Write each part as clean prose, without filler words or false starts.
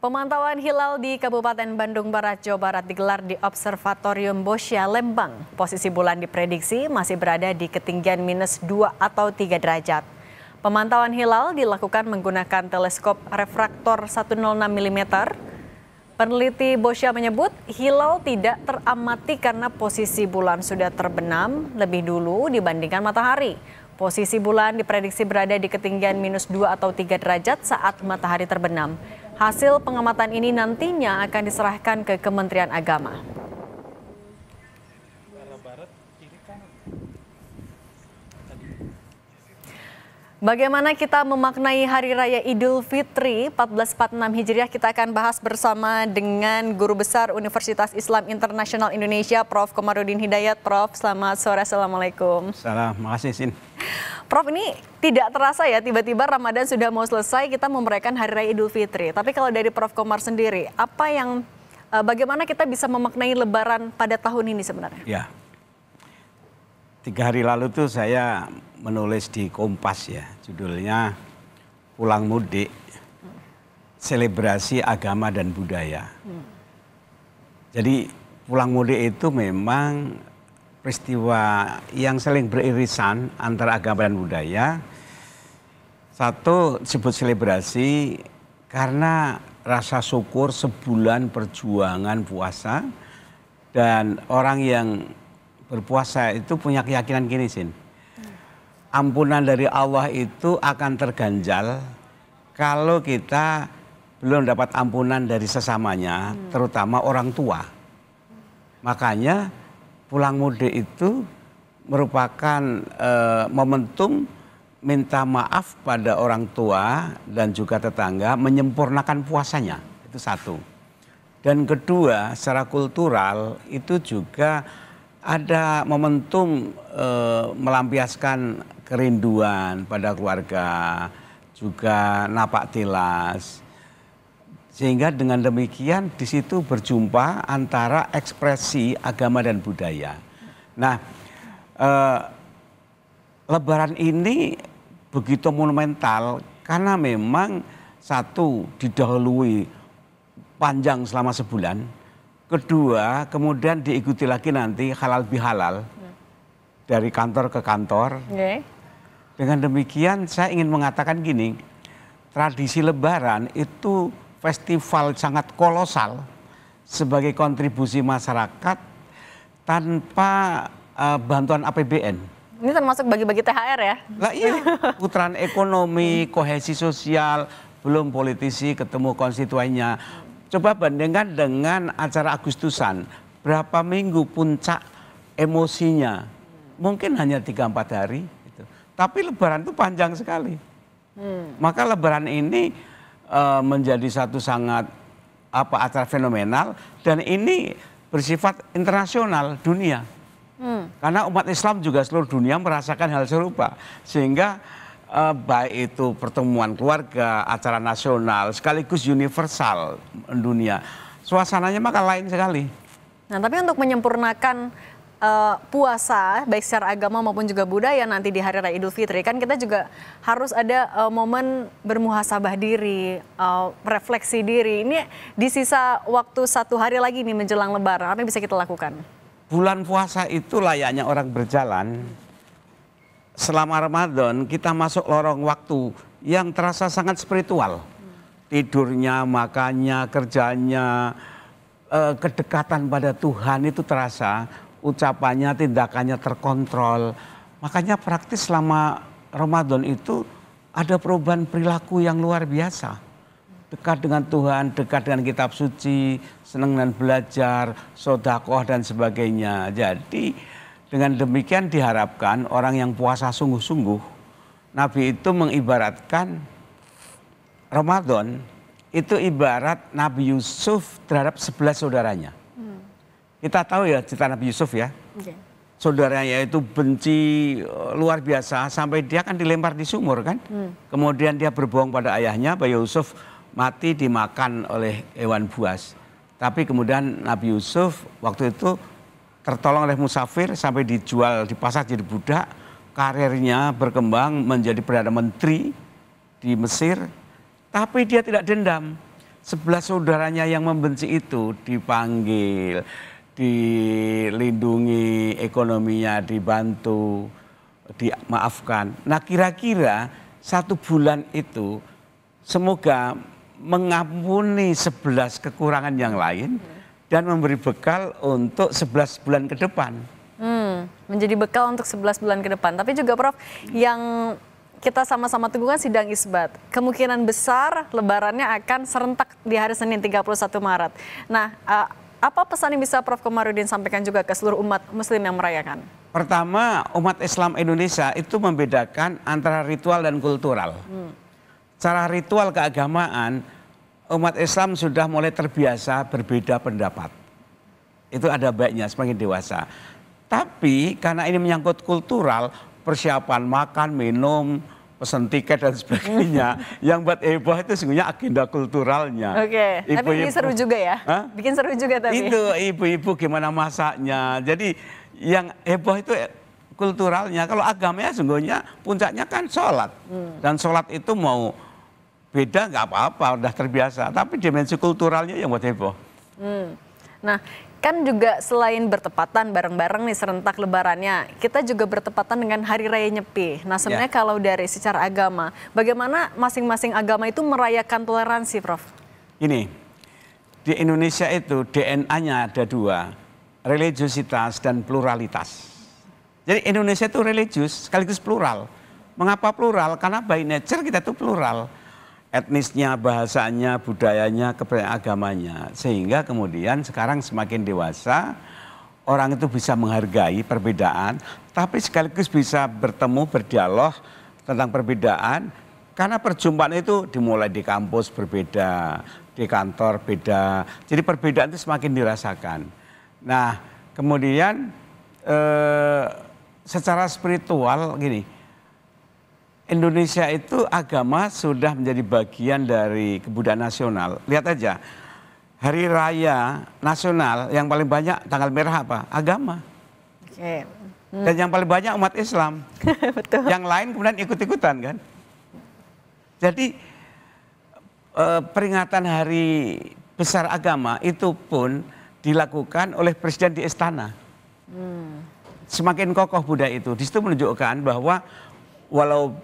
Pemantauan hilal di Kabupaten Bandung Barat, Jawa Barat digelar di Observatorium Bosya, Lembang. Posisi bulan diprediksi masih berada di ketinggian -2 atau 3 derajat. Pemantauan hilal dilakukan menggunakan teleskop refraktor 106 mm. Peneliti Bosya menyebut hilal tidak teramati karena posisi bulan sudah terbenam lebih dulu dibandingkan matahari. Posisi bulan diprediksi berada di ketinggian -2 atau 3 derajat saat matahari terbenam. Hasil pengamatan ini nantinya akan diserahkan ke Kementerian Agama. Bagaimana kita memaknai Hari Raya Idul Fitri 1446 Hijriah, kita akan bahas bersama dengan Guru Besar Universitas Islam Internasional Indonesia, Prof. Komarudin Hidayat. Prof, selamat sore. Assalamualaikum. Salam, makasih Sin. Prof, ini tidak terasa ya, tiba-tiba Ramadan sudah mau selesai, kita merayakan Hari Raya Idul Fitri. Tapi kalau dari Prof. Komar sendiri, bagaimana kita bisa memaknai Lebaran pada tahun ini sebenarnya? Ya, 3 hari lalu tuh saya menulis di Kompas ya, judulnya Pulang Mudik, Selebrasi Agama dan Budaya. Jadi pulang mudik itu memang peristiwa yang saling beririsan antara agama dan budaya. Satu disebut selebrasi karena rasa syukur sebulan perjuangan puasa, dan orang yang berpuasa itu punya keyakinan gini, Sin. Ampunan dari Allah itu akan terganjal kalau kita belum dapat ampunan dari sesamanya, terutama orang tua. Makanya pulang mudik itu merupakan momentum minta maaf pada orang tua dan juga tetangga, menyempurnakan puasanya. Itu satu. Dan kedua, secara kultural itu juga ada momentum melampiaskan kerinduan pada keluarga, juga napak tilas. Sehingga dengan demikian di situ berjumpa antara ekspresi agama dan budaya. Nah, Lebaran ini begitu monumental karena memang satu didahului panjang selama sebulan, kedua kemudian diikuti lagi nanti halal bihalal dari kantor ke kantor. Dengan demikian saya ingin mengatakan gini, tradisi Lebaran itu festival sangat kolosal sebagai kontribusi masyarakat tanpa bantuan APBN. Ini termasuk bagi-bagi THR ya? Lah iya, putaran ekonomi, kohesi sosial, belum politisi ketemu konstituennya. Coba bandingkan dengan acara Agustusan, berapa minggu puncak emosinya? Mungkin hanya 3-4 hari. Gitu. Tapi Lebaran itu panjang sekali. Maka Lebaran ini menjadi satu sangat acara fenomenal, dan ini bersifat internasional dunia. Karena umat Islam juga seluruh dunia merasakan hal serupa, sehingga baik itu pertemuan keluarga, acara nasional sekaligus universal dunia, suasananya maka lain sekali. Nah, tapi untuk menyempurnakan puasa baik secara agama maupun juga budaya nanti di Hari Raya Idul Fitri, kan kita juga harus ada momen bermuhasabah diri, refleksi diri. Ini di sisa waktu 1 hari lagi nih menjelang Lebaran, apa yang bisa kita lakukan? Bulan puasa itu layaknya orang berjalan. Selama Ramadan kita masuk lorong waktu yang terasa sangat spiritual. Tidurnya, makannya, kerjanya, kedekatan pada Tuhan itu terasa. Ucapannya, tindakannya terkontrol. Makanya praktis selama Ramadan itu ada perubahan perilaku yang luar biasa. Dekat dengan Tuhan, dekat dengan kitab suci, senang dan belajar, sedekah dan sebagainya. Jadi dengan demikian diharapkan orang yang puasa sungguh-sungguh, Nabi itu mengibaratkan Ramadan itu ibarat Nabi Yusuf terhadap 11 saudaranya. Kita tahu ya cerita Nabi Yusuf ya. Saudaranya itu benci luar biasa sampai dia kan dilempar di sumur kan. Kemudian dia berbohong pada ayahnya bahwa Yusuf mati dimakan oleh hewan buas. Tapi kemudian Nabi Yusuf waktu itu tertolong oleh musafir sampai dijual di pasar jadi budak. Karirnya berkembang menjadi Perdana Menteri di Mesir. Tapi dia tidak dendam. 11 saudaranya yang membenci itu dipanggil, dilindungi ekonominya, dibantu, dimaafkan. Nah kira-kira 1 bulan itu semoga mengampuni 11 kekurangan yang lain dan memberi bekal untuk 11 bulan ke depan. Menjadi bekal untuk 11 bulan ke depan. Tapi juga Prof, yang kita sama-sama tunggu kan sidang isbat. Kemungkinan besar lebarannya akan serentak di hari Senin 31 Maret. Nah, apa pesan yang bisa Prof Komarudin sampaikan juga ke seluruh umat muslim yang merayakan? Pertama, umat Islam Indonesia itu membedakan antara ritual dan kultural. Secara ritual keagamaan, umat Islam sudah mulai terbiasa berbeda pendapat. Itu ada baiknya semakin dewasa. Tapi karena ini menyangkut kultural, persiapan makan, minum, pesan tiket dan sebagainya, yang buat heboh itu sebenarnya agenda kulturalnya. Oke, tapi ini seru juga ya? Bikin seru juga tapi. Itu ibu-ibu gimana masaknya. Jadi yang heboh itu kulturalnya. Kalau agamanya sesungguhnya puncaknya kan sholat. Dan sholat itu mau beda nggak apa-apa, udah terbiasa. Tapi dimensi kulturalnya yang buat heboh. Nah, kan juga selain bertepatan bareng-bareng nih serentak lebarannya, kita juga bertepatan dengan Hari Raya Nyepi. Nah, sebenarnya kalau dari secara agama, bagaimana masing-masing agama itu merayakan toleransi, Prof? Ini, di Indonesia itu DNA-nya ada 2, religiusitas dan pluralitas. Jadi Indonesia itu religius sekaligus plural. Mengapa plural? Karena by nature kita itu plural. Etnisnya, bahasanya, budayanya, kepercayaan agamanya. Sehingga kemudian sekarang semakin dewasa, orang itu bisa menghargai perbedaan, tapi sekaligus bisa bertemu, berdialog tentang perbedaan, karena perjumpaan itu dimulai di kampus berbeda, di kantor beda. Jadi perbedaan itu semakin dirasakan. Nah, kemudian secara spiritual gini, Indonesia itu agama sudah menjadi bagian dari kebudayaan nasional. Lihat aja, hari raya nasional yang paling banyak tanggal merah apa? Agama. Oke. Dan yang paling banyak umat Islam. Betul. Yang lain kemudian ikut-ikutan kan. Jadi peringatan hari besar agama itu pun dilakukan oleh presiden di istana. Semakin kokoh budaya itu. Di situ menunjukkan bahwa walaupun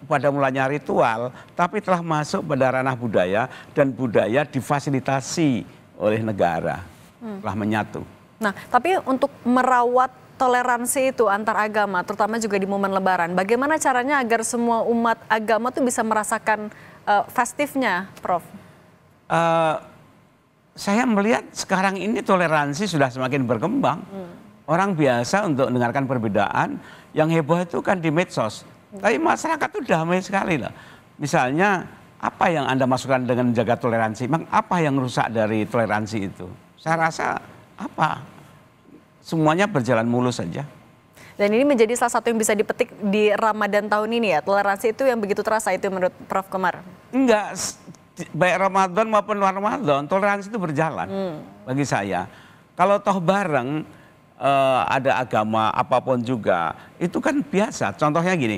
pada mulanya ritual, tapi telah masuk pada ranah budaya dan budaya difasilitasi oleh negara, telah menyatu. Nah, tapi untuk merawat toleransi itu antar agama, terutama juga di momen Lebaran, bagaimana caranya agar semua umat agama tuh bisa merasakan festifnya, Prof? Saya melihat sekarang ini toleransi sudah semakin berkembang. Orang biasa untuk mendengarkan perbedaan, yang heboh itu kan di medsos. Tapi masyarakat itu damai sekali lah. Misalnya apa yang Anda masukkan dengan menjaga toleransi? Memang apa yang rusak dari toleransi itu? Saya rasa apa? Semuanya berjalan mulus saja. Dan ini menjadi salah satu yang bisa dipetik di Ramadan tahun ini ya. Toleransi itu yang begitu terasa itu menurut Prof Komar? Enggak, baik Ramadan maupun luar Ramadan, toleransi itu berjalan bagi saya. Kalau toh bareng ada agama apapun juga, itu kan biasa. Contohnya gini,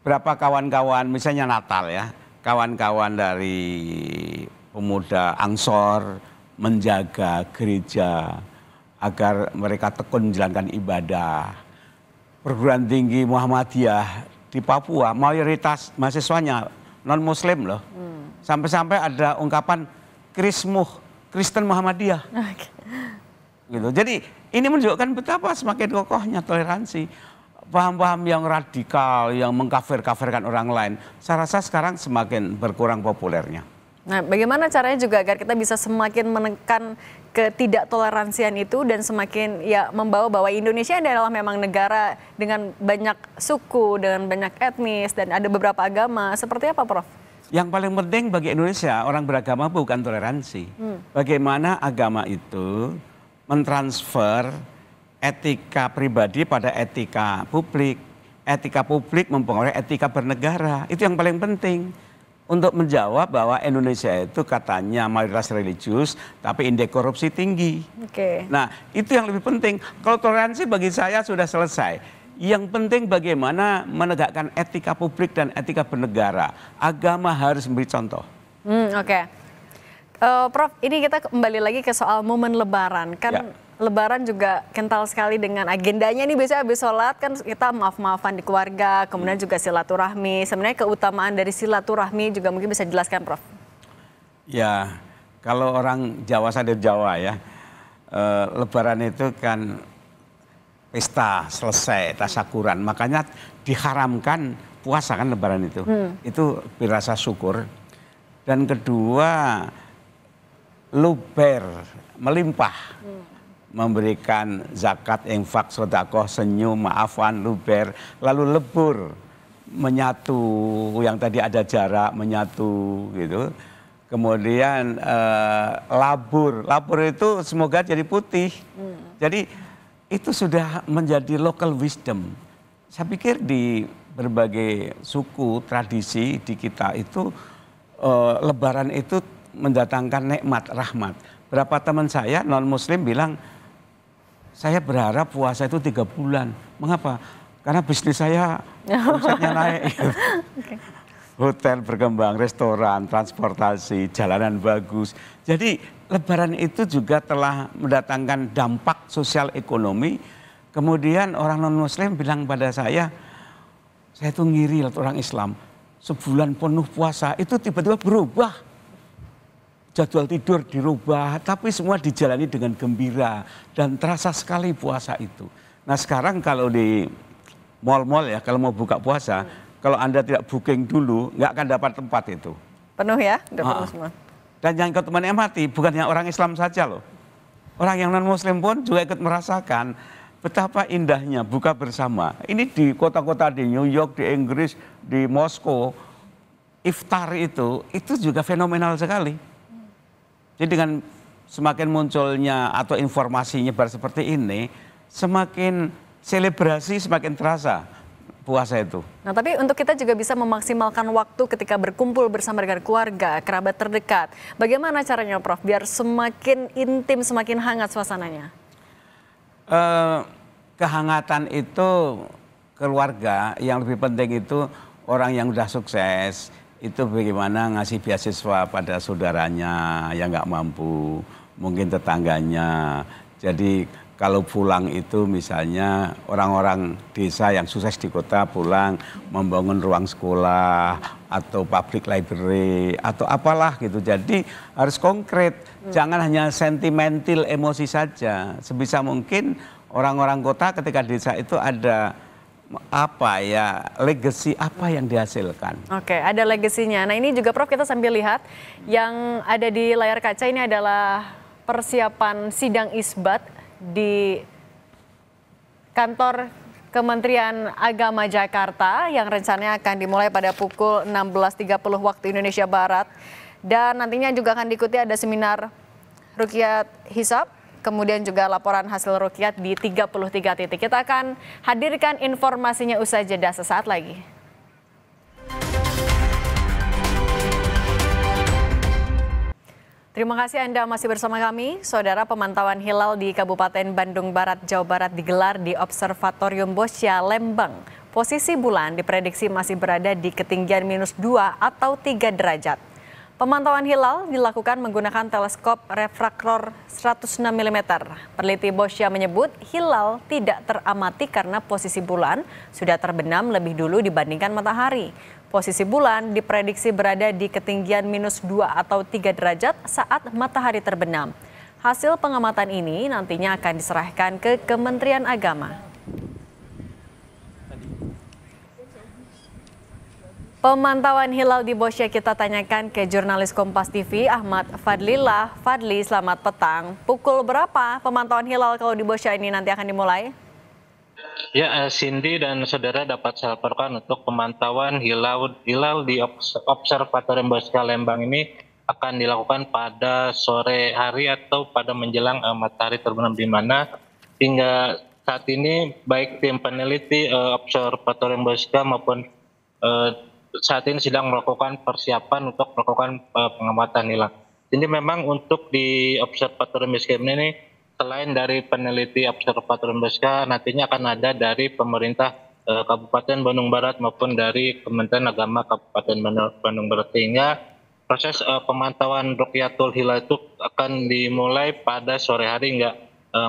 berapa kawan-kawan misalnya Natal ya, kawan-kawan dari pemuda Ansor menjaga gereja agar mereka tekun menjalankan ibadah. Perguruan tinggi Muhammadiyah di Papua mayoritas mahasiswanya non-muslim loh. Sampai-sampai ada ungkapan Kristen Muhammadiyah. Gitu. Jadi ini menunjukkan betapa semakin kokohnya toleransi. Paham-paham yang radikal, yang mengkafir-kafirkan orang lain, saya rasa sekarang semakin berkurang populernya. Nah, bagaimana caranya juga agar kita bisa semakin menekan ketidaktoleransian itu dan semakin ya membawa bahwa Indonesia adalah memang negara dengan banyak suku, dengan banyak etnis dan ada beberapa agama. Seperti apa, Prof? Yang paling penting bagi Indonesia, orang beragama bukan toleransi. Bagaimana agama itu mentransfer etika pribadi pada etika publik mempengaruhi etika bernegara. Itu yang paling penting untuk menjawab bahwa Indonesia itu katanya mayoritas religius tapi indeks korupsi tinggi. Nah, itu yang lebih penting. Kalau toleransi bagi saya sudah selesai. Yang penting bagaimana menegakkan etika publik dan etika bernegara. Agama harus memberi contoh. Oke. Prof, ini kita kembali lagi ke soal momen Lebaran. Kan Ya. Lebaran juga kental sekali dengan agendanya nih, biasanya habis sholat kan kita maaf-maafan di keluarga, kemudian juga silaturahmi. Sebenarnya keutamaan dari silaturahmi juga mungkin bisa dijelaskan, Prof. Ya, kalau orang Jawa, saya dari Jawa ya, Lebaran itu kan pesta selesai, tasakuran. Makanya diharamkan puasa kan Lebaran itu. Itu berasa syukur. Dan kedua, luber, melimpah. Memberikan zakat, infak, sedekah, senyum, maafan, luber, lalu lebur, menyatu, yang tadi ada jarak, menyatu gitu. Kemudian labur itu semoga jadi putih. Jadi itu sudah menjadi local wisdom. Saya pikir di berbagai suku, tradisi di kita itu Lebaran itu mendatangkan nikmat, rahmat. Berapa teman saya non-muslim bilang, saya berharap puasa itu 3 bulan. Mengapa? Karena bisnis saya omsetnya naik. Oke. Hotel berkembang, restoran, transportasi, jalanan bagus. Jadi Lebaran itu juga telah mendatangkan dampak sosial ekonomi. Kemudian orang non-muslim bilang pada saya itu ngiri lihat orang Islam. Sebulan penuh puasa itu tiba-tiba berubah. Jadwal tidur dirubah, tapi semua dijalani dengan gembira dan terasa sekali puasa itu. Nah sekarang kalau di mal-mal ya, kalau mau buka puasa, kalau Anda tidak booking dulu, nggak akan dapat tempat itu. Penuh ya? Udah penuh semua. Dan yang ikut menikmati bukan hanya orang Islam saja loh. Orang yang non-muslim pun juga ikut merasakan betapa indahnya buka bersama. Ini di kota-kota di New York, di Inggris, di Moskow, iftar itu juga fenomenal sekali. Jadi dengan semakin munculnya atau informasi nyebar seperti ini, semakin selebrasi semakin terasa puasa itu. Nah, tapi untuk kita juga bisa memaksimalkan waktu ketika berkumpul bersama dengan keluarga, kerabat terdekat. Bagaimana caranya, Prof, biar semakin intim, semakin hangat suasananya? Kehangatan itu keluarga, yang lebih penting itu orang yang udah sukses, itu bagaimana ngasih beasiswa pada saudaranya yang nggak mampu, mungkin tetangganya. Jadi kalau pulang itu misalnya orang-orang desa yang sukses di kota pulang membangun ruang sekolah atau public library atau apalah gitu. Jadi harus konkret, jangan hanya sentimental emosi saja. Sebisa mungkin orang-orang kota ketika desa itu ada apa ya, legacy apa yang dihasilkan. Oke, ada legasinya. Nah ini juga Prof, kita sambil lihat yang ada di layar kaca ini adalah persiapan sidang isbat di kantor Kementerian Agama Jakarta yang rencananya akan dimulai pada pukul 16.30 waktu Indonesia Barat. Dan nantinya juga akan diikuti ada seminar Ruqyat Hisab, kemudian juga laporan hasil ruqyat di 33 titik. Kita akan hadirkan informasinya usai jeda sesaat lagi. Terima kasih Anda masih bersama kami. Saudara, pemantauan hilal di Kabupaten Bandung Barat, Jawa Barat digelar di Observatorium Bosya, Lembang. Posisi bulan diprediksi masih berada di ketinggian -2 atau 3 derajat. Pemantauan hilal dilakukan menggunakan teleskop refraktor 106 mm. Peneliti Bosya menyebut hilal tidak teramati karena posisi bulan sudah terbenam lebih dulu dibandingkan matahari. Posisi bulan diprediksi berada di ketinggian -2 atau 3 derajat saat matahari terbenam. Hasil pengamatan ini nantinya akan diserahkan ke Kementerian Agama. Pemantauan hilal di Bosya kita tanyakan ke jurnalis Kompas TV Ahmad Fadlillah. Fadli, selamat petang. Pukul berapa pemantauan hilal kalau di Bosya ini nanti akan dimulai? Ya, Cindy dan saudara dapat saya laporkan untuk pemantauan hilal di Observatorium Bosya Lembang ini akan dilakukan pada sore hari atau pada menjelang matahari terbenam, di mana hingga saat ini baik tim peneliti Observatorium Bosya maupun saat ini sedang melakukan persiapan untuk melakukan pengamatan hilal. Jadi memang untuk di Observatorium Bosya ini selain dari peneliti Observatorium Bosya, nantinya akan ada dari pemerintah Kabupaten Bandung Barat maupun dari Kementerian Agama Kabupaten Bandung Barat, sehingga proses pemantauan Rukyatul Hilal itu akan dimulai pada sore hari, nggak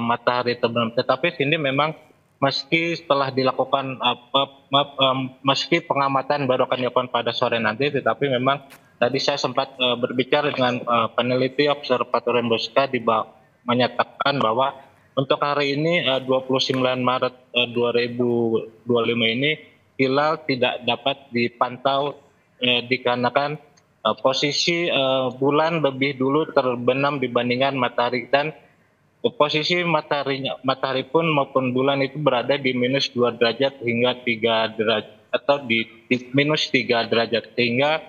matahari terbenam. Tetapi Cindy, memang meski setelah dilakukan meski pengamatan baru akan dilakukan pada sore nanti, tetapi memang tadi saya sempat berbicara dengan peneliti Observatorium Bosca menyatakan bahwa untuk hari ini 29 Maret 2025 ini hilal tidak dapat dipantau dikarenakan posisi bulan lebih dulu terbenam dibandingkan matahari, dan posisi matahari pun maupun bulan itu berada di minus 2 derajat hingga 3 derajat atau di minus 3 derajat, sehingga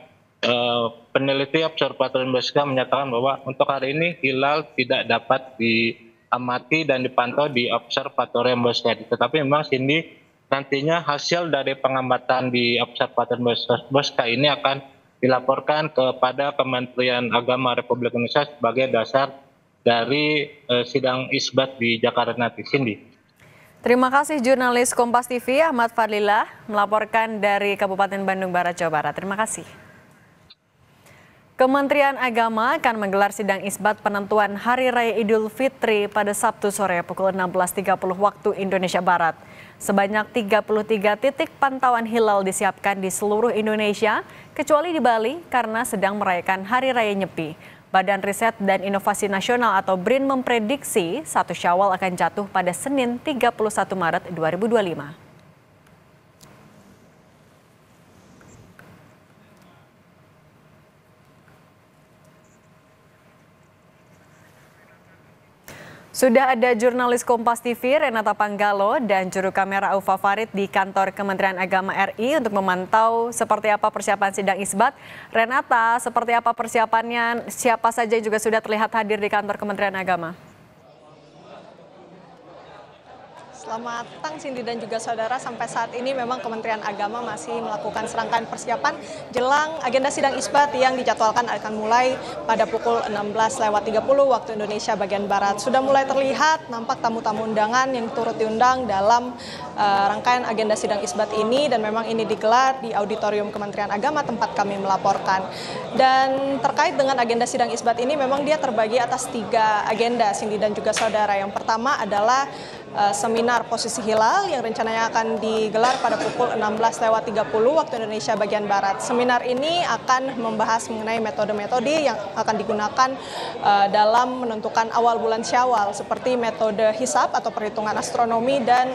peneliti Observatorium Bosca menyatakan bahwa untuk hari ini hilal tidak dapat diamati dan dipantau di Observatorium Bosca. Tetapi memang Cindy, nantinya hasil dari pengamatan di Observatorium Bosca ini akan dilaporkan kepada Kementerian Agama Republik Indonesia sebagai dasar dari sidang isbat di Jakarta nanti. Cindy. Terima kasih jurnalis Kompas TV Ahmad Fadlilah melaporkan dari Kabupaten Bandung Barat, Jawa Barat. Terima kasih. Kementerian Agama akan menggelar sidang isbat penentuan Hari Raya Idul Fitri pada Sabtu sore pukul 16.30 waktu Indonesia Barat. Sebanyak 33 titik pantauan hilal disiapkan di seluruh Indonesia, kecuali di Bali karena sedang merayakan Hari Raya Nyepi. Badan Riset dan Inovasi Nasional atau BRIN memprediksi 1 Syawal akan jatuh pada Senin 31 Maret 2025. Sudah ada jurnalis Kompas TV Renata Panggalo dan juru kamera Aufa Farid di kantor Kementerian Agama RI untuk memantau seperti apa persiapan sidang isbat. Renata, seperti apa persiapannya? Siapa saja juga sudah terlihat hadir di kantor Kementerian Agama? Selamat petang Cindy dan juga saudara, sampai saat ini memang Kementerian Agama masih melakukan serangkaian persiapan jelang agenda sidang isbat yang dijadwalkan akan mulai pada pukul 16.30 waktu Indonesia bagian Barat. Sudah mulai terlihat nampak tamu-tamu undangan yang turut diundang dalam rangkaian agenda sidang isbat ini, dan memang ini digelar di auditorium Kementerian Agama tempat kami melaporkan. Dan terkait dengan agenda sidang isbat ini memang dia terbagi atas 3 agenda Cindy dan juga saudara. Yang pertama adalah seminar posisi hilal yang rencananya akan digelar pada pukul 16.30 waktu Indonesia bagian Barat. Seminar ini akan membahas mengenai metode-metode yang akan digunakan dalam menentukan awal bulan Syawal, seperti metode hisab atau perhitungan astronomi dan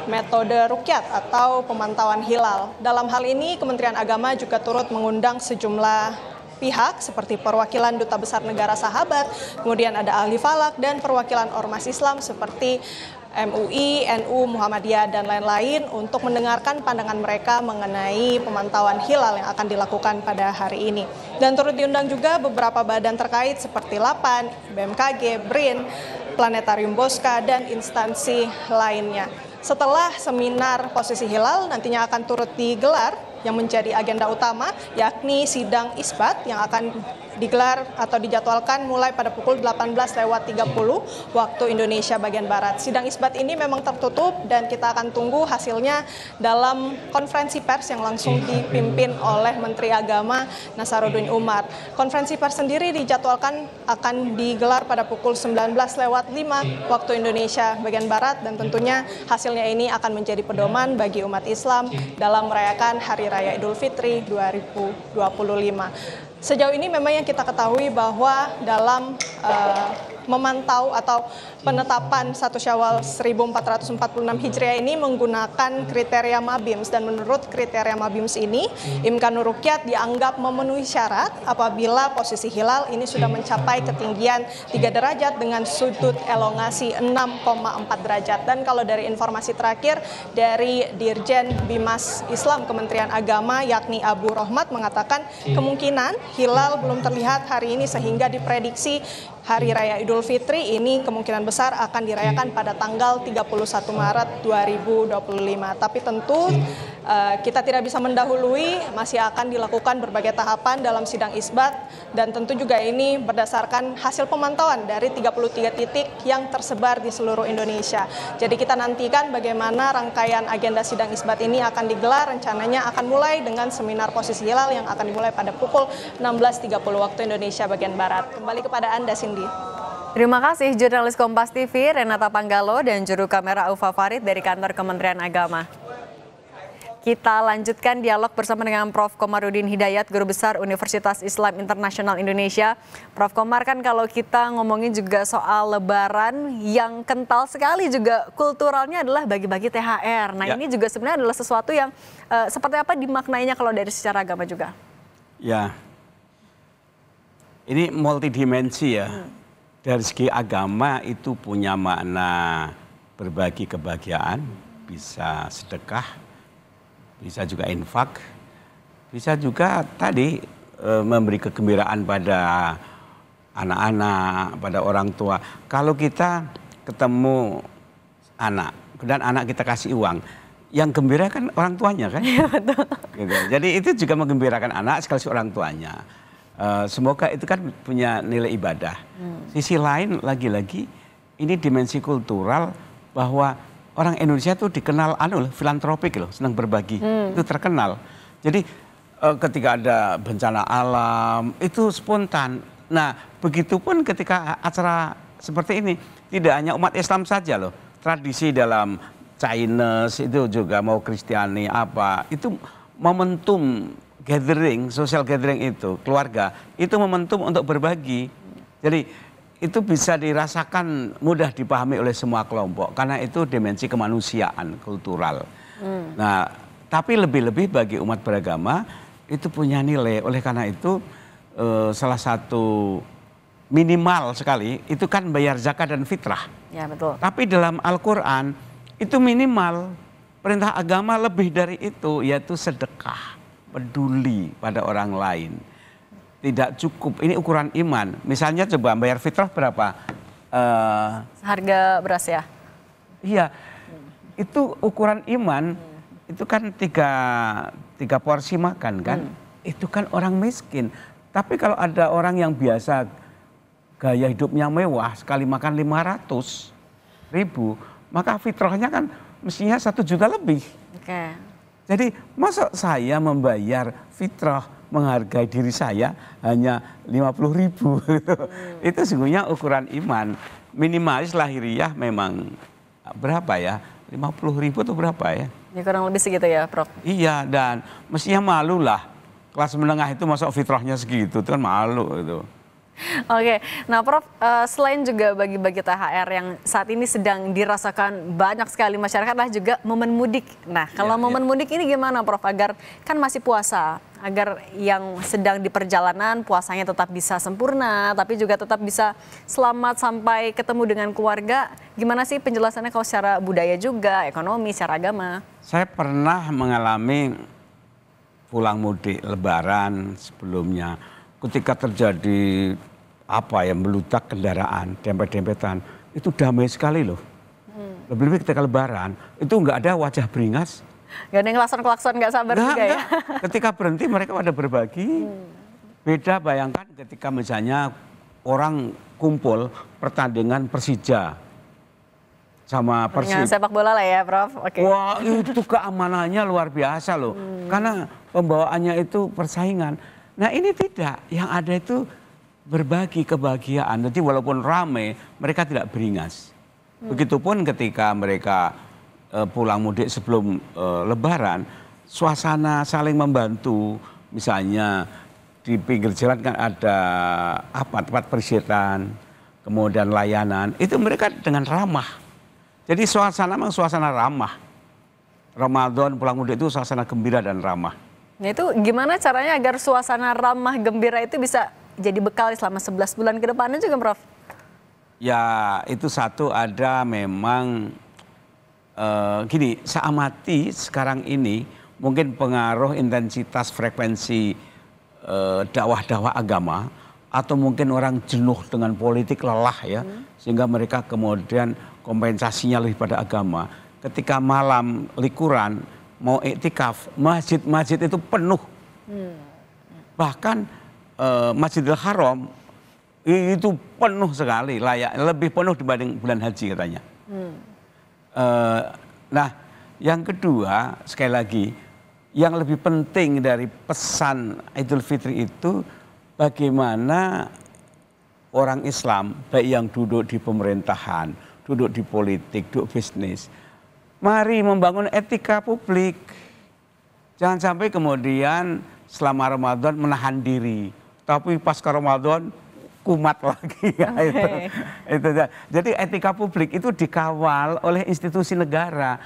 metode rukyat atau pemantauan hilal. Dalam hal ini Kementerian Agama juga turut mengundang sejumlah pihak seperti perwakilan Duta Besar Negara Sahabat, kemudian ada ahli falak dan perwakilan ormas Islam seperti MUI, NU, Muhammadiyah, dan lain-lain untuk mendengarkan pandangan mereka mengenai pemantauan hilal yang akan dilakukan pada hari ini. Dan turut diundang juga beberapa badan terkait seperti LAPAN, BMKG, BRIN, Planetarium Bosca, dan instansi lainnya. Setelah seminar posisi hilal nantinya akan turut digelar yang menjadi agenda utama, yakni sidang isbat yang akan digelar atau dijadwalkan mulai pada pukul 18.30 waktu Indonesia bagian Barat. Sidang isbat ini memang tertutup dan kita akan tunggu hasilnya dalam konferensi pers yang langsung dipimpin oleh Menteri Agama Nasaruddin Umar. Konferensi pers sendiri dijadwalkan akan digelar pada pukul 19.05 waktu Indonesia bagian Barat, dan tentunya hasilnya ini akan menjadi pedoman bagi umat Islam dalam merayakan Hari Raya Idul Fitri 2025. Sejauh ini memang yang kita ketahui bahwa dalam memantau atau penetapan 1 Syawal 1446 Hijriah ini menggunakan kriteria Mabims, dan menurut kriteria Mabims ini Imkanur Rukyat dianggap memenuhi syarat apabila posisi hilal ini sudah mencapai ketinggian 3 derajat dengan sudut elongasi 6,4 derajat. Dan kalau dari informasi terakhir dari Dirjen Bimas Islam Kementerian Agama yakni Abu Rohmat mengatakan kemungkinan hilal belum terlihat hari ini, sehingga diprediksi Hari Raya Idul Fitri ini kemungkinan besar akan dirayakan pada tanggal 31 Maret 2025. Tapi tentu kita tidak bisa mendahului, masih akan dilakukan berbagai tahapan dalam sidang isbat, dan tentu juga ini berdasarkan hasil pemantauan dari 33 titik yang tersebar di seluruh Indonesia. Jadi kita nantikan bagaimana rangkaian agenda sidang isbat ini akan digelar, rencananya akan mulai dengan seminar posisi hilal yang akan dimulai pada pukul 16.30 waktu Indonesia bagian Barat. Kembali kepada Anda, Cindy. Terima kasih jurnalis Kompas TV Renata Panggalo dan juru kamera Aufa Farid dari kantor Kementerian Agama. Kita lanjutkan dialog bersama dengan Prof. Komarudin Hidayat, Guru Besar Universitas Islam Internasional Indonesia. Prof. Komar, kan kalau kita ngomongin juga soal Lebaran yang kental sekali juga kulturalnya adalah bagi-bagi THR. Nah ini juga sebenarnya adalah sesuatu yang seperti apa dimaknainya kalau dari secara agama juga? Ya, ini multidimensi ya. Dari segi agama itu punya makna berbagi kebahagiaan, bisa sedekah, bisa juga infak, bisa juga tadi memberi kegembiraan pada anak-anak, pada orang tua. Kalau kita ketemu anak dan anak kita kasih uang, yang gembira kan orang tuanya kan? Iya, betul. Gitu. Jadi itu juga menggembirakan anak sekaligus orang tuanya. Semoga itu kan punya nilai ibadah. Sisi lain lagi-lagi ini dimensi kultural bahwa orang Indonesia tuh dikenal filantropik loh, senang berbagi. Itu terkenal. Jadi ketika ada bencana alam itu spontan. Nah, begitupun ketika acara seperti ini tidak hanya umat Islam saja loh. Tradisi dalam Chinese itu juga mau Kristiani apa, itu momentum gathering, social gathering itu, keluarga, itu momentum untuk berbagi. Jadi itu bisa dirasakan mudah dipahami oleh semua kelompok, karena itu dimensi kemanusiaan, kultural. Nah, tapi lebih-lebih bagi umat beragama, itu punya nilai. Oleh karena itu, salah satu minimal sekali, itu kan bayar zakat dan fitrah. Ya, betul. Tapi dalam Al-Quran, itu minimal, perintah agama lebih dari itu, yaitu sedekah. Peduli pada orang lain. Tidak cukup, ini ukuran iman. Misalnya coba bayar fitrah berapa? Harga beras ya? Iya, itu ukuran iman, itu kan tiga porsi makan kan? Itu kan orang miskin. Tapi kalau ada orang yang biasa gaya hidupnya mewah, sekali makan 500.000, maka fitrahnya kan mestinya 1 juta lebih. Oke. Jadi masa saya membayar fitrah menghargai diri saya hanya 50.000 itu sesungguhnya ukuran iman. Minimalis lahiriah memang berapa ya? 50.000 atau berapa ya? Ya kurang lebih segitu ya, Prof. Iya, dan mestinya malu lah. Kelas menengah itu masuk fitrahnya segitu, itu kan malu itu. Oke, nah Prof, selain juga bagi-bagi THR yang saat ini sedang dirasakan banyak sekali masyarakat lah juga momen mudik. Nah, kalau momen mudik ini gimana Prof, agar kan masih puasa, agar yang sedang di perjalanan puasanya tetap bisa sempurna, tapi juga tetap bisa selamat sampai ketemu dengan keluarga. Gimana sih penjelasannya kalau secara budaya juga, ekonomi, secara agama? Saya pernah mengalami pulang mudik Lebaran sebelumnya. Ketika terjadi meludak kendaraan, dempet-dempetan, itu damai sekali loh. Lebih-lebih ketika Lebaran, itu nggak ada wajah beringas. Nggak ada yang klakson-klakson nggak sabar juga ya? Ketika berhenti mereka pada berbagi. Beda bayangkan ketika misalnya orang kumpul pertandingan Persija sama Persib. Sepak bola lah ya, Prof. Oke. Wah, itu keamanannya luar biasa loh. Karena pembawaannya itu persaingan. Nah ini tidak, yang ada itu berbagi kebahagiaan. Jadi walaupun ramai, mereka tidak beringas. Begitupun ketika mereka pulang mudik sebelum Lebaran, suasana saling membantu. Misalnya di pinggir jalan kan ada tempat peristirahatan, kemudian layanan. Itu mereka dengan ramah. Jadi suasana memang suasana ramah. Ramadan pulang mudik itu suasana gembira dan ramah. Nah itu gimana caranya agar suasana ramah gembira itu bisa jadi bekal selama 11 bulan ke depannya juga, Prof? Ya itu satu ada memang gini, saya amati sekarang ini mungkin pengaruh intensitas frekuensi dakwah-dakwah agama atau mungkin orang jenuh dengan politik lelah ya, sehingga mereka kemudian kompensasinya lebih pada agama. Ketika malam likuran mau iktikaf, masjid-masjid itu penuh. Bahkan Masjidil Haram itu penuh sekali, lebih penuh dibanding bulan haji katanya. Nah, yang kedua sekali lagi, yang lebih penting dari pesan Idul Fitri itu bagaimana orang Islam, baik yang duduk di pemerintahan, duduk di politik, duduk bisnis, mari membangun etika publik. Jangan sampai kemudian selama Ramadan menahan diri, tapi pasca Ramadan kumat lagi. Ya, itu. Jadi etika publik itu dikawal oleh institusi negara.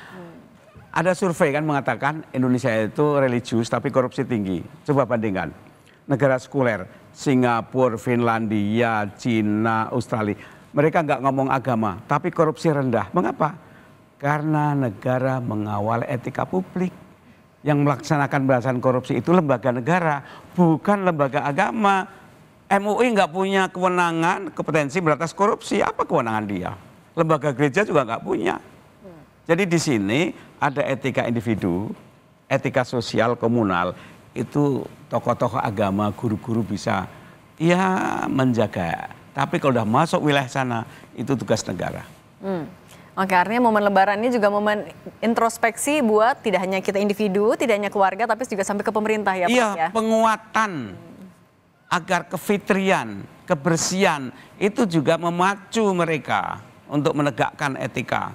Ada survei kan mengatakan Indonesia itu religius tapi korupsi tinggi. Coba bandingkan negara sekuler, Singapura, Finlandia, Cina, Australia. Mereka nggak ngomong agama, tapi korupsi rendah. Mengapa? Karena negara mengawal etika publik. Yang melaksanakan pemberantasan korupsi itu lembaga negara, bukan lembaga agama. MUI nggak punya kewenangan, kompetensi berantas korupsi. Apa kewenangan dia? Lembaga gereja juga nggak punya. Jadi di sini ada etika individu, etika sosial komunal. Itu tokoh-tokoh agama, guru-guru bisa ya menjaga. Tapi kalau udah masuk wilayah sana, itu tugas negara. Oke, artinya momen Lebaran ini juga momen introspeksi buat tidak hanya kita individu, tidak hanya keluarga, tapi juga sampai ke pemerintah ya Pak? Iya, ya? penguatan agar kefitrian, kebersihan itu juga memacu mereka untuk menegakkan etika.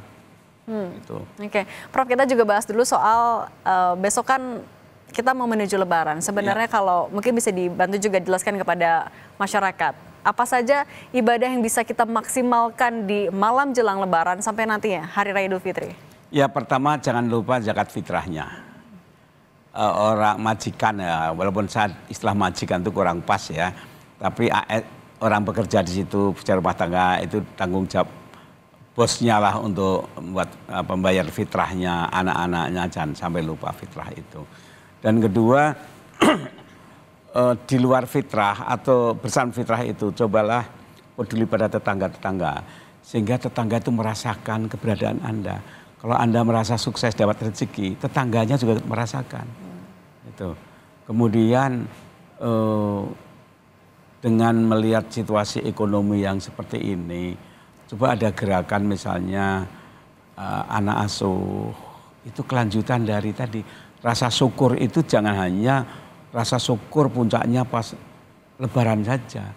Gitu. Oke, Prof, kita juga bahas dulu soal besok kan kita mau menuju Lebaran. Sebenarnya kalau mungkin bisa dibantu juga jelaskan kepada masyarakat. Apa saja ibadah yang bisa kita maksimalkan di malam jelang Lebaran sampai nantinya Hari Raya Idul Fitri? Ya pertama jangan lupa zakat fitrahnya. Orang majikan ya, walaupun saat istilah majikan itu kurang pas ya. Tapi orang bekerja di situ secara rumah tangga itu tanggung jawab bosnya lah untuk membuat pembayar fitrahnya, anak-anaknya jangan sampai lupa fitrah itu. Dan kedua di luar fitrah atau bersama fitrah itu cobalah peduli pada tetangga-tetangga sehingga tetangga itu merasakan keberadaan Anda. Kalau Anda merasa sukses dapat rezeki, tetangganya juga merasakan. Itu. Kemudian dengan melihat situasi ekonomi yang seperti ini, coba ada gerakan misalnya anak asuh, itu kelanjutan dari tadi. Rasa syukur itu jangan hanya rasa syukur puncaknya pas Lebaran saja.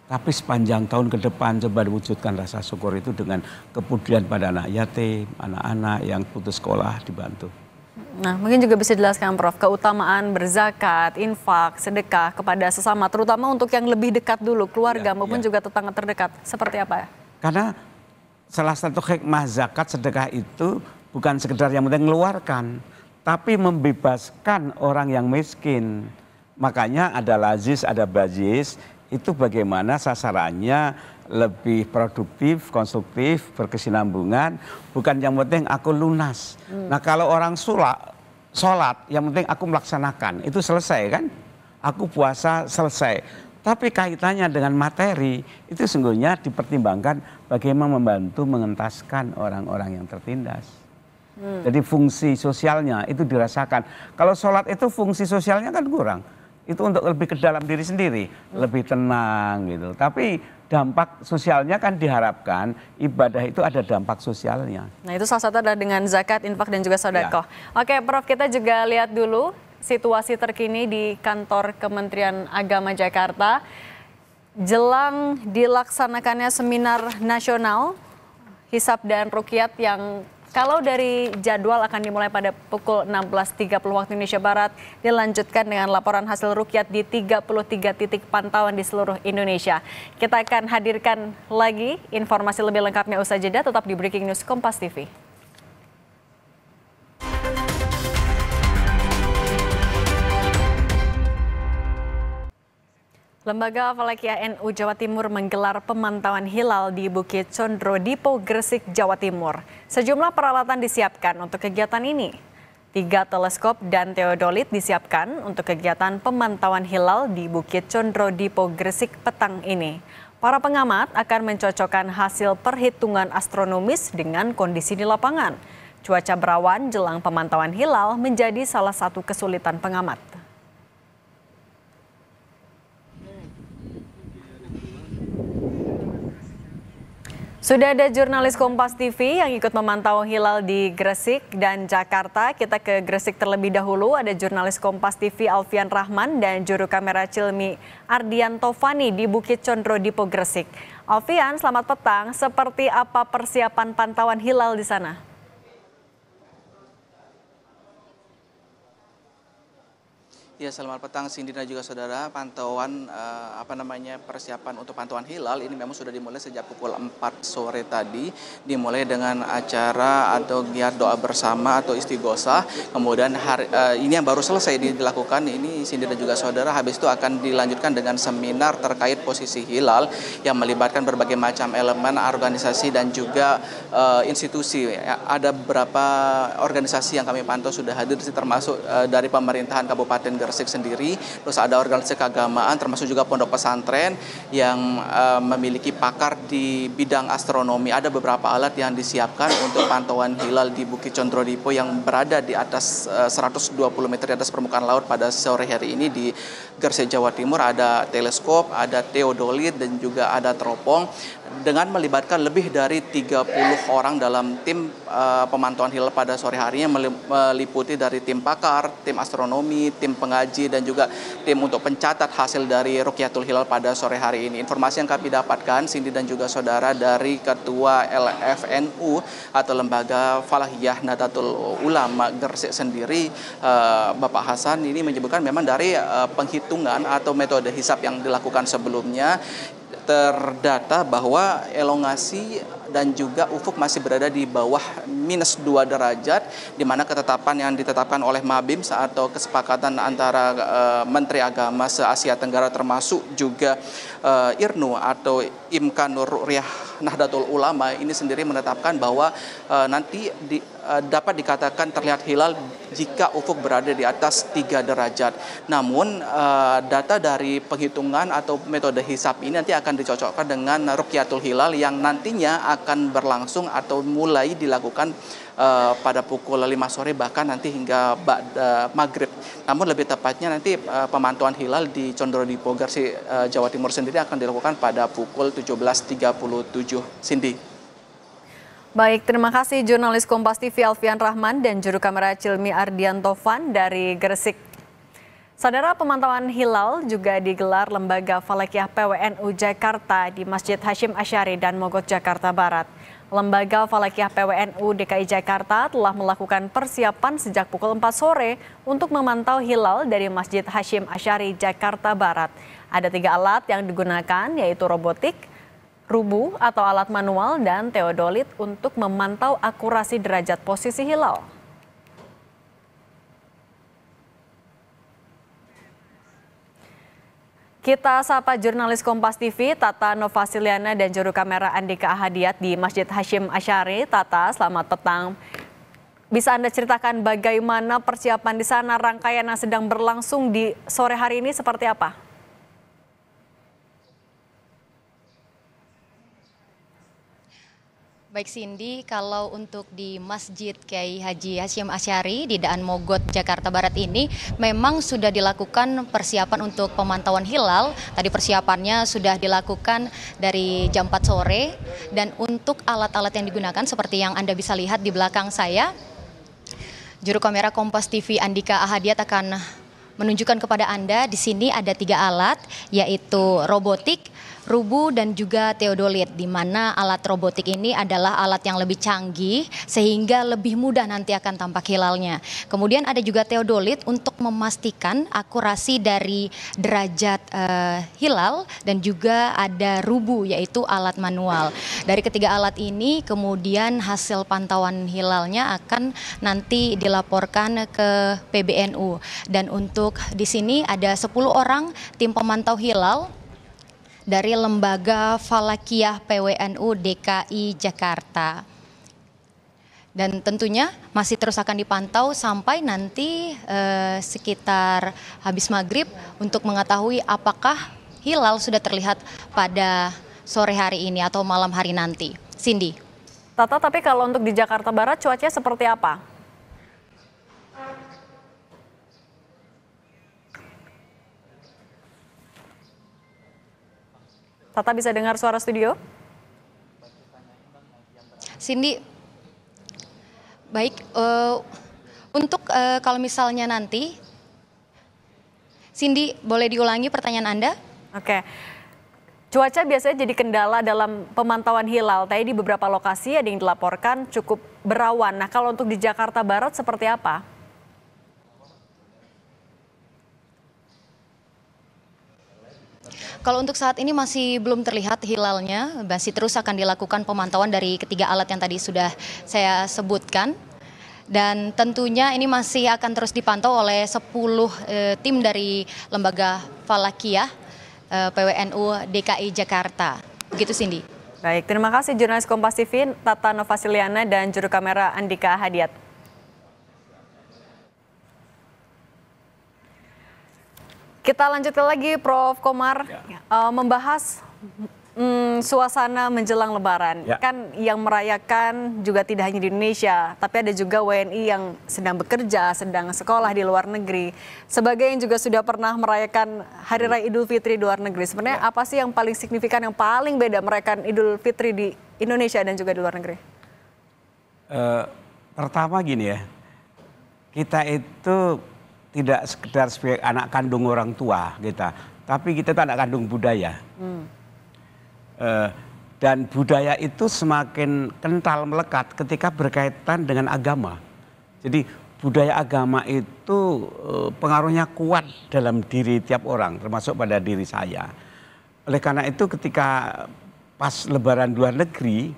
Tapi sepanjang tahun ke depan coba diwujudkan rasa syukur itu dengan kepedulian pada anak yatim, anak-anak yang putus sekolah dibantu. Nah, mungkin juga bisa dijelaskan Prof, keutamaan berzakat, infak, sedekah kepada sesama, terutama untuk yang lebih dekat dulu, keluarga maupun juga tetangga terdekat. Seperti apa ya? Karena salah satu hikmah zakat sedekah itu bukan sekedar yang penting mengeluarkan, tapi membebaskan orang yang miskin. Makanya ada lazis, ada bajis, itu bagaimana sasarannya lebih produktif, konstruktif, berkesinambungan, bukan yang penting aku lunas. Nah kalau orang sholat, yang penting aku melaksanakan, itu selesai kan? Aku puasa selesai. Tapi kaitannya dengan materi, itu sungguhnya dipertimbangkan bagaimana membantu mengentaskan orang-orang yang tertindas. Jadi fungsi sosialnya itu dirasakan. Kalau sholat itu fungsi sosialnya kan kurang. Itu untuk lebih ke dalam diri sendiri, lebih tenang gitu. Tapi dampak sosialnya kan diharapkan ibadah itu ada dampak sosialnya. Nah itu salah satu adalah dengan zakat, infak dan juga sedekah. Ya. Oke Prof, kita juga lihat dulu situasi terkini di kantor Kementerian Agama Jakarta. Jelang dilaksanakannya seminar nasional Hisab dan Ruqyat yang kalau dari jadwal akan dimulai pada pukul 16.30 waktu Indonesia Barat, dilanjutkan dengan laporan hasil ruqyat di 33 titik pantauan di seluruh Indonesia. Kita akan hadirkan lagi informasi lebih lengkapnya usai jeda, tetap di Breaking News Kompas TV. Lembaga Falakiyah NU Jawa Timur menggelar pemantauan hilal di Bukit Condro, Dipo, Gresik, Jawa Timur. Sejumlah peralatan disiapkan untuk kegiatan ini. 3 teleskop dan teodolit disiapkan untuk kegiatan pemantauan hilal di Bukit Condro, Dipo, Gresik petang ini. Para pengamat akan mencocokkan hasil perhitungan astronomis dengan kondisi di lapangan. Cuaca berawan jelang pemantauan hilal menjadi salah satu kesulitan pengamat. Sudah ada jurnalis Kompas TV yang ikut memantau hilal di Gresik dan Jakarta. Kita ke Gresik terlebih dahulu. Ada jurnalis Kompas TV Alfian Rahman dan juru kamera Cilmi Ardianto Fani di Bukit Condro Dipo Gresik. Alfian, selamat petang. Seperti apa persiapan pantauan hilal di sana? Ya, selamat petang Cindy dan juga saudara. Pantauan persiapan untuk pantauan hilal ini memang sudah dimulai sejak pukul 4 sore tadi. Dimulai dengan acara atau giat doa bersama atau istighosah. Kemudian ini yang baru selesai dilakukan ini Cindy dan juga saudara. Habis itu akan dilanjutkan dengan seminar terkait posisi hilal yang melibatkan berbagai macam elemen organisasi dan juga institusi. Ada beberapa organisasi yang kami pantau sudah hadir termasuk dari pemerintahan Kabupaten Gresik sendiri, terus ada organisasi keagamaan termasuk juga pondok pesantren yang memiliki pakar di bidang astronomi. Ada beberapa alat yang disiapkan untuk pantauan hilal di Bukit Condro Dipo yang berada di atas 120 meter di atas permukaan laut pada sore hari ini di Gresik, Jawa Timur. Ada teleskop, ada teodolit dan juga ada teropong dengan melibatkan lebih dari 30 orang dalam tim pemantauan hilal pada sore harinya, meliputi dari tim pakar, tim astronomi, tim pengaji dan juga tim untuk pencatat hasil dari Rukyatul Hilal pada sore hari ini. Informasi yang kami dapatkan Cindy dan juga saudara dari Ketua LFNU atau Lembaga Falahiyah Nahdlatul Ulama Gresik sendiri, Bapak Hasan ini menyebutkan memang dari penghitungan atau metode hisab yang dilakukan sebelumnya terdata bahwa elongasi dan juga ufuk masih berada di bawah -2 derajat, di mana ketetapan yang ditetapkan oleh Mabim atau kesepakatan antara Menteri Agama se-Asia Tenggara termasuk juga IRNU atau Imkanur Ru'yah Nahdlatul Ulama ini sendiri menetapkan bahwa nanti dapat dikatakan terlihat hilal jika ufuk berada di atas 3 derajat. Namun data dari penghitungan atau metode hisab ini nanti akan dicocokkan dengan Rukyatul Hilal yang nantinya akan berlangsung atau mulai dilakukan pada pukul 5 sore bahkan nanti hingga maghrib. Namun lebih tepatnya nanti pemantauan hilal di Condro Dipo Gresik, Jawa Timur sendiri akan dilakukan pada pukul 17.37. Cindy. Baik, terima kasih jurnalis Kompas TV Alfian Rahman dan juru kamera Cilmi Ardianto Fan dari Gresik. Saudara, pemantauan hilal juga digelar Lembaga Falakiyah PWNU Jakarta di Masjid Hashim Asy'ari dan Mogot, Jakarta Barat. Lembaga Falakiyah PWNU DKI Jakarta telah melakukan persiapan sejak pukul 4 sore untuk memantau hilal dari Masjid Hashim Asy'ari, Jakarta Barat. Ada 3 alat yang digunakan, yaitu robotik, rubu atau alat manual, dan teodolit untuk memantau akurasi derajat posisi hilal. Kita sapa jurnalis Kompas TV Tata Novasiliana dan juru kamera Andika Ahadiat di Masjid Hashim Asy'ari. Tata, selamat petang. Bisa Anda ceritakan bagaimana persiapan di sana, rangkaian yang sedang berlangsung di sore hari ini seperti apa? Baik Cindy, kalau untuk di Masjid Kiai Haji Hashim Asy'ari di Daan Mogot, Jakarta Barat ini memang sudah dilakukan persiapan untuk pemantauan hilal. Tadi persiapannya sudah dilakukan dari jam 4 sore dan untuk alat-alat yang digunakan seperti yang Anda bisa lihat di belakang saya, juru kamera Kompas TV Andika Ahadiat akan menunjukkan kepada Anda di sini ada 3 alat, yaitu robotik, rubu dan juga teodolit, di mana alat robotik ini adalah alat yang lebih canggih sehingga lebih mudah nanti akan tampak hilalnya. Kemudian ada juga teodolit untuk memastikan akurasi dari derajat hilal, dan juga ada rubu yaitu alat manual. Dari ketiga alat ini kemudian hasil pantauan hilalnya akan nanti dilaporkan ke PBNU, dan untuk di sini ada 10 orang tim pemantau hilal dari Lembaga Falakiyah PWNU DKI Jakarta. Dan tentunya masih terus akan dipantau sampai nanti sekitar habis maghrib untuk mengetahui apakah hilal sudah terlihat pada sore hari ini atau malam hari nanti. Cindy. Tata, tapi kalau untuk di Jakarta Barat cuacanya seperti apa? Tata bisa dengar suara studio? Cindy, baik, untuk kalau misalnya nanti, Cindy boleh diulangi pertanyaan Anda? Oke. Cuaca biasanya jadi kendala dalam pemantauan hilal. Tadi di beberapa lokasi ada yang dilaporkan cukup berawan. Nah, kalau untuk di Jakarta Barat seperti apa? Kalau untuk saat ini masih belum terlihat hilalnya, masih terus akan dilakukan pemantauan dari ketiga alat yang tadi sudah saya sebutkan. Dan tentunya ini masih akan terus dipantau oleh 10 tim dari Lembaga Falakiyah PWNU DKI Jakarta. Begitu Cindy. Baik, terima kasih jurnalis Kompas TV Tata Novasiliana dan juru kamera Andika Hadiat. Kita lanjutkan lagi Prof. Komar, membahas suasana menjelang Lebaran. Kan yang merayakan juga tidak hanya di Indonesia, tapi ada juga WNI yang sedang bekerja, sedang sekolah di luar negeri. Sebagai yang juga sudah pernah merayakan Hari Raya Idul Fitri di luar negeri, sebenarnya apa sih yang paling signifikan, yang paling beda merayakan Idul Fitri di Indonesia dan juga di luar negeri? Pertama gini ya, kita itu tidak sekedar sebagai anak kandung orang tua kita, tapi kita itu anak kandung budaya. Dan budaya itu semakin kental melekat ketika berkaitan dengan agama. Jadi budaya agama itu pengaruhnya kuat dalam diri tiap orang, termasuk pada diri saya. Oleh karena itu ketika pas Lebaran luar negeri,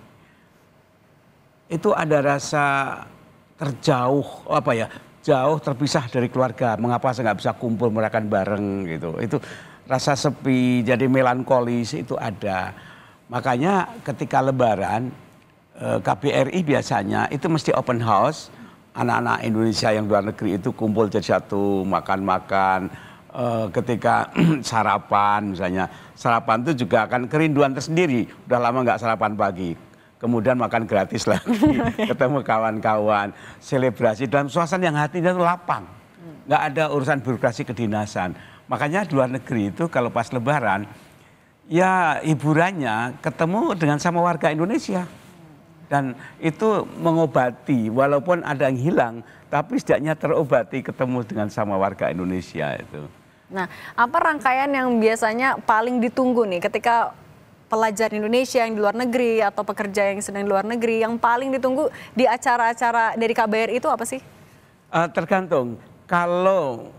itu ada rasa terjauh, jauh terpisah dari keluarga. Mengapa saya nggak bisa kumpul merayakan bareng gitu. Itu rasa sepi, jadi melankolis itu ada. Makanya ketika Lebaran, KBRI biasanya itu mesti open house, anak-anak Indonesia yang luar negeri itu kumpul jadi satu, makan-makan, ketika sarapan misalnya, sarapan itu juga akan kerinduan tersendiri, udah lama nggak sarapan pagi, kemudian makan gratis lagi, ketemu kawan-kawan, selebrasi dalam suasana yang hatinya itu lapang, nggak ada urusan birokrasi kedinasan. Makanya di luar negeri itu kalau pas Lebaran, ya hiburannya ketemu dengan sama warga Indonesia. Dan itu mengobati, walaupun ada yang hilang, tapi setidaknya terobati ketemu dengan sama warga Indonesia itu. Nah, apa rangkaian yang biasanya paling ditunggu nih ketika pelajar Indonesia yang di luar negeri atau pekerja yang sedang di luar negeri, yang paling ditunggu di acara-acara dari KBRI itu apa sih? Tergantung, kalau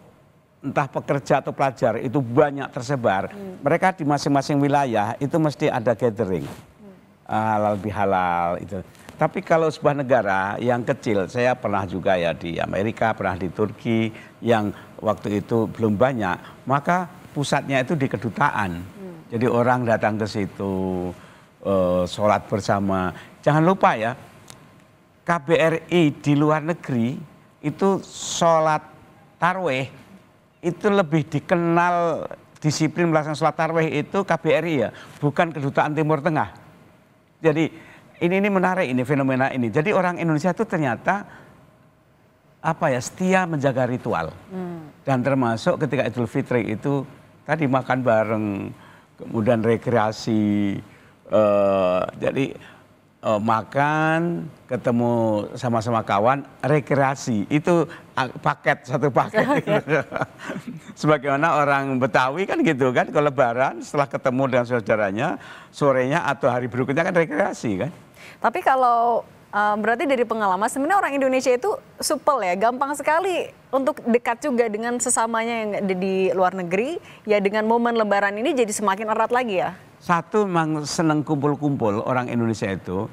entah pekerja atau pelajar itu banyak tersebar, mereka di masing-masing wilayah itu mesti ada gathering, halal bihalal itu. Tapi kalau sebuah negara yang kecil, saya pernah juga ya di Amerika, pernah di Turki, yang waktu itu belum banyak, maka pusatnya itu di kedutaan. Jadi orang datang ke situ, sholat bersama. Jangan lupa ya, KBRI di luar negeri itu sholat tarawih, itu lebih dikenal disiplin melaksanakan sholat tarawih itu KBRI ya, bukan kedutaan Timur Tengah. Jadi ini menarik ini fenomena ini. Jadi orang Indonesia itu ternyata setia menjaga ritual. Dan termasuk ketika Idul Fitri itu tadi makan bareng, kemudian rekreasi, jadi makan, ketemu sama-sama kawan, rekreasi, itu satu paket. Sebagaimana orang Betawi kan gitu kan, kalau Lebaran setelah ketemu dengan saudaranya, sorenya atau hari berikutnya kan rekreasi kan. Tapi kalau berarti dari pengalaman sebenarnya orang Indonesia itu supel ya, gampang sekali untuk dekat juga dengan sesamanya yang ada di luar negeri, ya dengan momen Lebaran ini jadi semakin erat lagi ya. Satu memang senang kumpul-kumpul orang Indonesia itu,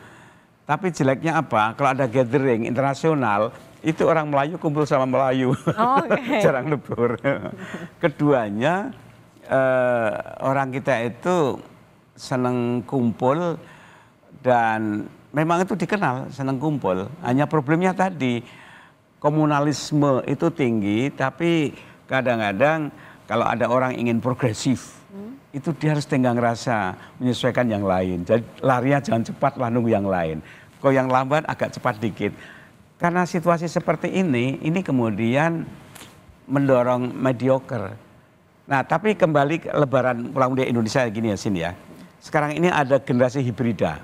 tapi jeleknya apa? Kalau ada gathering internasional, itu orang Melayu kumpul sama Melayu, jarang lebur. Keduanya, orang kita itu senang kumpul dan memang itu dikenal senang kumpul. Hanya problemnya tadi, komunalisme itu tinggi, tapi kadang-kadang kalau ada orang ingin progresif, itu dia harus tenggang rasa, menyesuaikan yang lain. Jadi larinya jangan cepat, lah nunggu yang lain. Kalau yang lambat agak cepat dikit. Karena situasi seperti ini kemudian mendorong mediocre. Nah, tapi kembali ke Lebaran pulang mudik Indonesia gini ya, Sin ya. Sekarang ini ada generasi hibrida.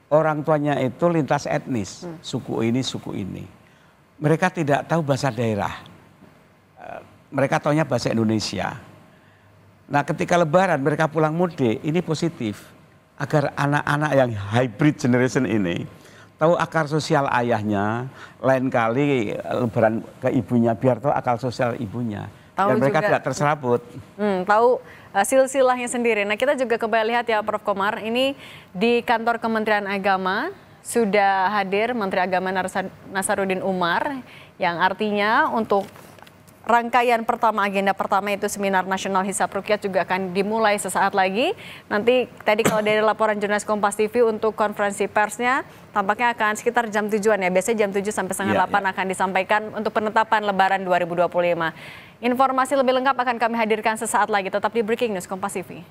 Orang tuanya itu lintas etnis, suku ini, suku ini. Mereka tidak tahu bahasa daerah. Mereka taunya bahasa Indonesia. Nah, ketika Lebaran mereka pulang mudik, ini positif. Agar anak-anak yang hybrid generation ini tahu akar sosial ayahnya, lain kali Lebaran ke ibunya, biar tahu akal sosial ibunya. Dan mereka juga tidak terserabut. Tahu silsilahnya sendiri. Nah, kita juga kembali lihat ya Prof. Komar, ini di kantor Kementerian Agama sudah hadir Menteri Agama Nasaruddin Umar, yang artinya untuk rangkaian pertama, agenda pertama itu seminar nasional Hisab Rukyat juga akan dimulai sesaat lagi. Nanti tadi kalau dari laporan jurnalis Kompas TV untuk konferensi persnya tampaknya akan sekitar jam 7-an ya. Biasanya jam 7 sampai setengah 8 akan disampaikan untuk penetapan Lebaran 2025. Informasi lebih lengkap akan kami hadirkan sesaat lagi. Tetap di Breaking News Kompas TV.